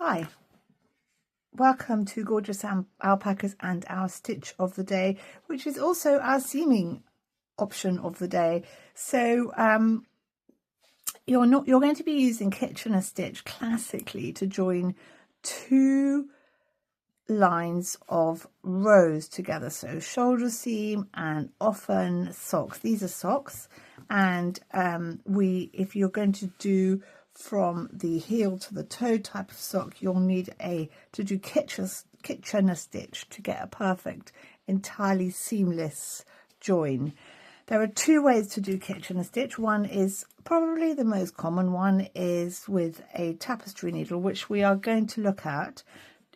Hi, welcome to Gorgeous Alpacas and our stitch of the day, which is also our seaming option of the day. So you're going to be using Kitchener stitch classically to join two lines of rows together, so shoulder seam and often socks. These are socks, and if you're going to do from the heel to the toe type of sock, you'll need to do Kitchener stitch to get a perfect, entirely seamless join. There are two ways to do Kitchener stitch. One is probably the most common one, is with a tapestry needle, which we are going to look at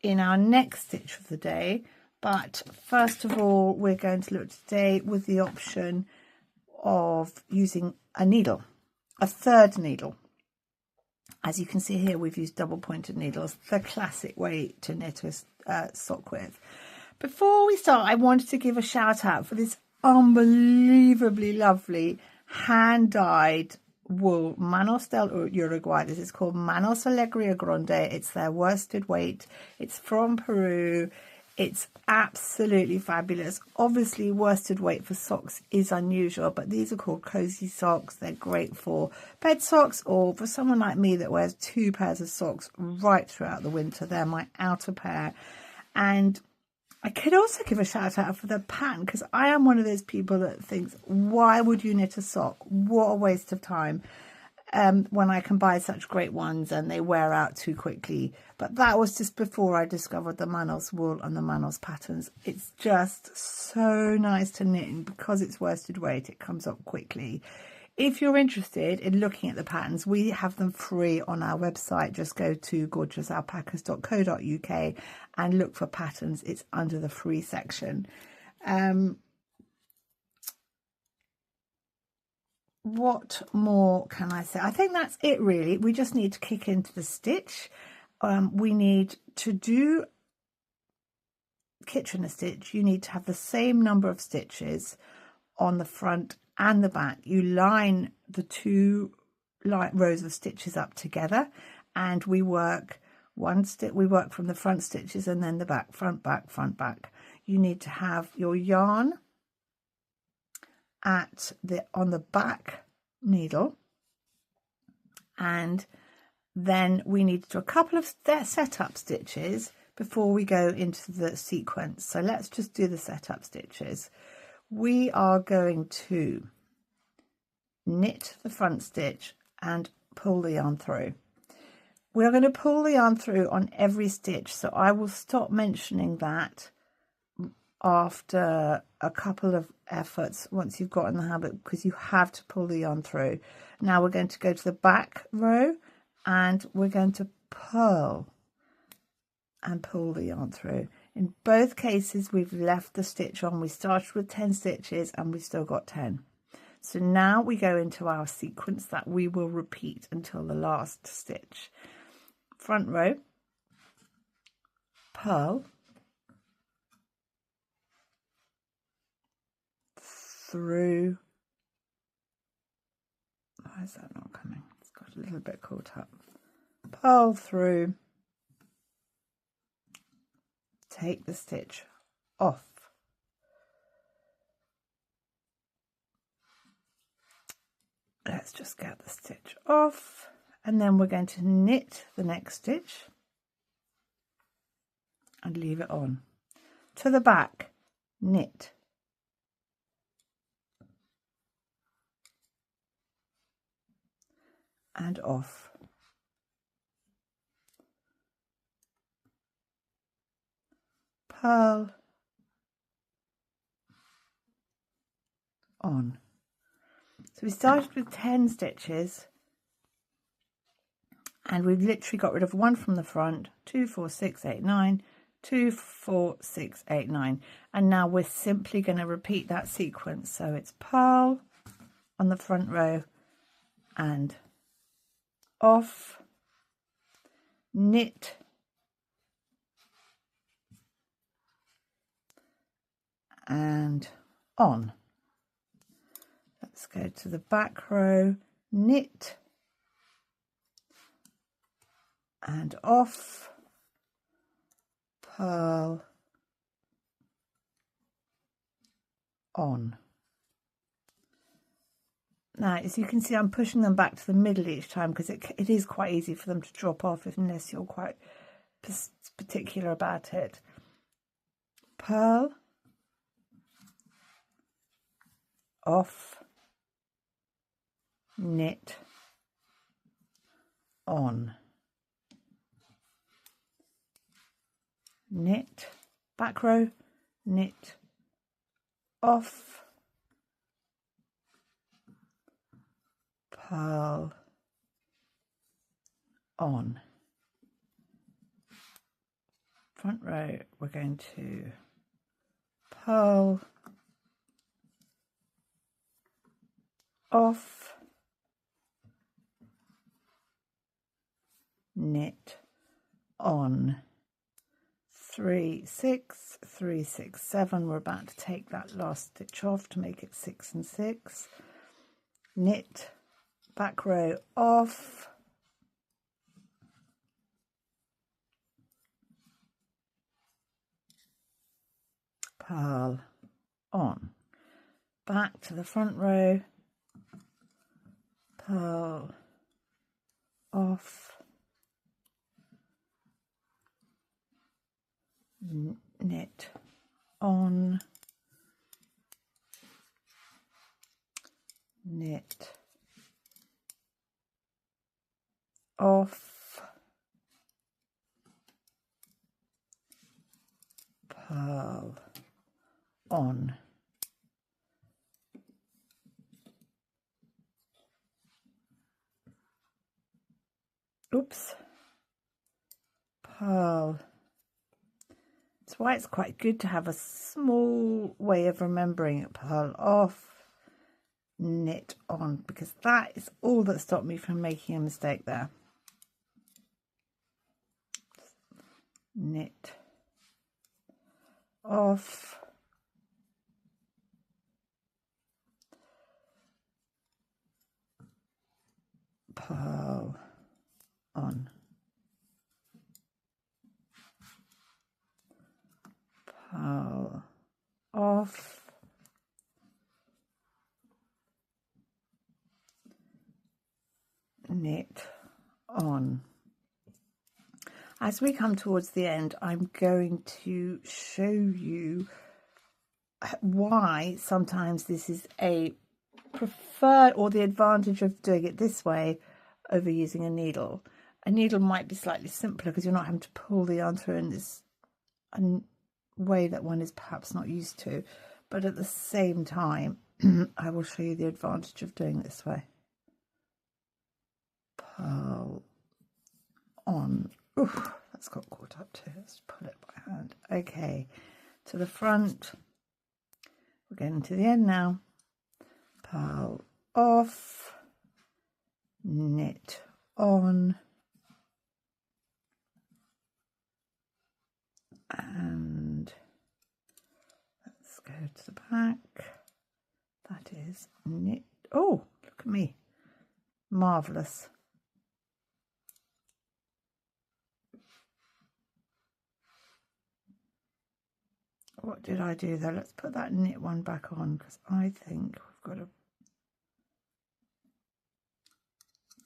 in our next stitch of the day. But first of all, we're going to look today with the option of using a needle, a third needle. As you can see here, we've used double pointed needles, the classic way to knit a sock with. Before we start, I wanted to give a shout out for this unbelievably lovely hand-dyed wool, Manos del Uruguay. This is called Manos Alegria Grande. It's their worsted weight. It's from Peru. It's absolutely fabulous. Obviously, worsted weight for socks is unusual, but these are called cozy socks. They're great for bed socks, or for someone like me that wears two pairs of socks right throughout the winter. They're my outer pair. And I could also give a shout out for the pattern, because I am one of those people that thinks, why would you knit a sock? What a waste of time. When I can buy such great ones and they wear out too quickly. But that was just before I discovered the Manos wool and the Manos patterns. It's just so nice to knit, and because it's worsted weight, it comes up quickly. If you're interested in looking at the patterns, we have them free on our website. Just go to gorgousalpacas.co.uk and look for patterns. It's under the free section. What more can I say? I think that's it really. We just need to kick into the stitch. We need to do Kitchener stitch. You need to have the same number of stitches on the front and the back. You line the two rows of stitches up together, and we work we work from the front stitches and then the back, front, back, front, back. You need to have your yarn on the back needle, and then we need to do a couple of setup stitches before we go into the sequence. So let's just do the setup stitches. We are going to knit the front stitch and pull the yarn through. We are going to pull the yarn through on every stitch, so I will stop mentioning that after a couple of efforts once you've got in the habit, because you have to pull the yarn through. Now we're going to go to the back row and we're going to purl and pull the yarn through. In both cases, we've left the stitch on. We started with 10 stitches and we've still got 10. So now we go into our sequence that we will repeat until the last stitch. Front row, purl, through. Why is that not coming? It's got a little bit caught up. Purl through, take the stitch off, let's just get the stitch off, and then we're going to knit the next stitch and leave it on. To the back, knit, and off. Purl, on. So we started with 10 stitches and we've literally got rid of one from the front, 2, 4, 6, 8, 9, 2, 4, 6, 8, 9. And now we're simply going to repeat that sequence. So it's purl on the front row and off, knit, and on. Let's go to the back row, knit, and off, purl, on. Now, as you can see, I'm pushing them back to the middle each time because it is quite easy for them to drop off unless you're quite particular about it. Purl, off, knit, on. Knit, back row, knit, off, purl, on. Front row, we're going to purl, off, knit, on. 3, 6, 3, 6, 7. We're about to take that last stitch off to make it 6 and 6. Knit, back row, off, purl, on. Back to the front row, purl, off, knit, on, knit, off, purl, on. Oops, purl. That's why it's quite good to have a small way of remembering it. Purl, off, knit, on, because that is all that stopped me from making a mistake there. Knit, off, purl, on. Purl, off, knit, on. As we come towards the end, I'm going to show you why sometimes this is a preferred or the advantage of doing it this way over using a needle. A needle might be slightly simpler because you're not having to pull the yarn through in this way that one is perhaps not used to, but at the same time I will show you the advantage of doing it this way. Purl, on. Oof, that's got caught up too. Let's pull it by hand. Okay, to the front. We're getting to the end now. Purl, off, knit, on, and let's go to the back. That is knit. Oh, look at me, marvelous. What did I do there? Let's put that knit one back on because I think we've got to.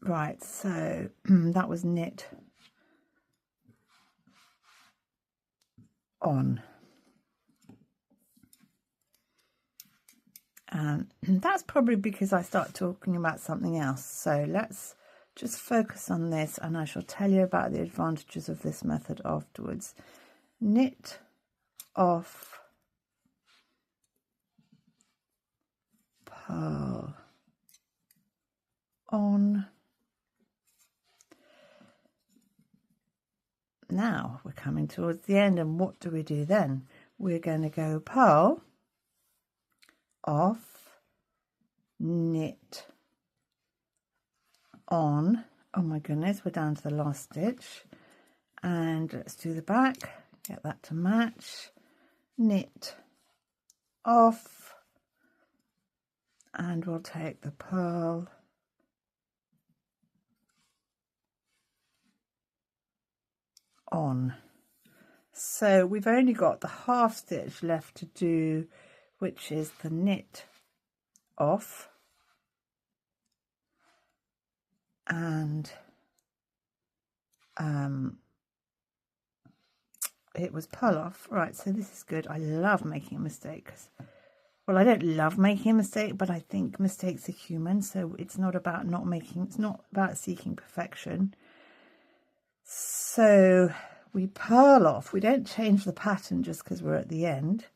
Right, so that was knit, on, and that's probably because I start talking about something else. So let's just focus on this and I shall tell you about the advantages of this method afterwards. Knit, off, purl, on. Now we're coming towards the end, and what do we do then? We're going to go purl, off, knit, on. Oh my goodness, we're down to the last stitch, and let's do the back, get that to match. Knit, off, and we'll take the purl, on. So we've only got the half stitch left to do, which is the knit off, and it was purl off. Right, so this is good. I love making a mistake. Well, I don't love making a mistake, but I think mistakes are human, so it's not about not making, it's not about seeking perfection. So we purl off. We don't change the pattern just because we're at the end.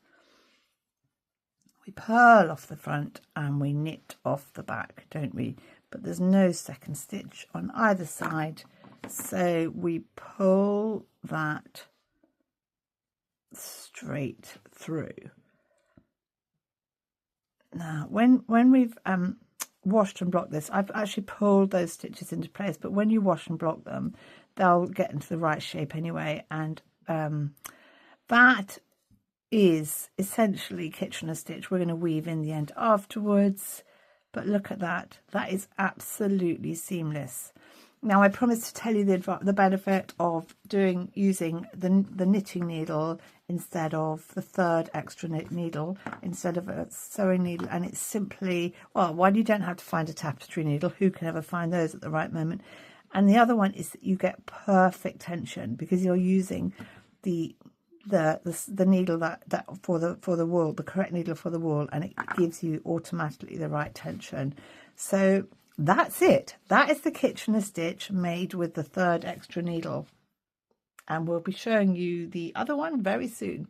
We purl off the front and we knit off the back, don't we? But there's no second stitch on either side, so we pull that straight through. Now, when we've washed and blocked this, I've actually pulled those stitches into place, but when you wash and block them, they'll get into the right shape anyway, and that is essentially Kitchener stitch. We're going to weave in the end afterwards, but look at that. That is absolutely seamless. Now, I promised to tell you the benefit of using the knitting needle instead of the third extra needle, instead of a sewing needle, and it's simply, well, one, you don't have to find a tapestry needle. Who can ever find those at the right moment? And the other one is that you get perfect tension because you're using the needle that for the wool, the correct needle for the wool, and it gives you automatically the right tension. So that's it. That is the Kitchener stitch made with the third extra needle, and we'll be showing you the other one very soon.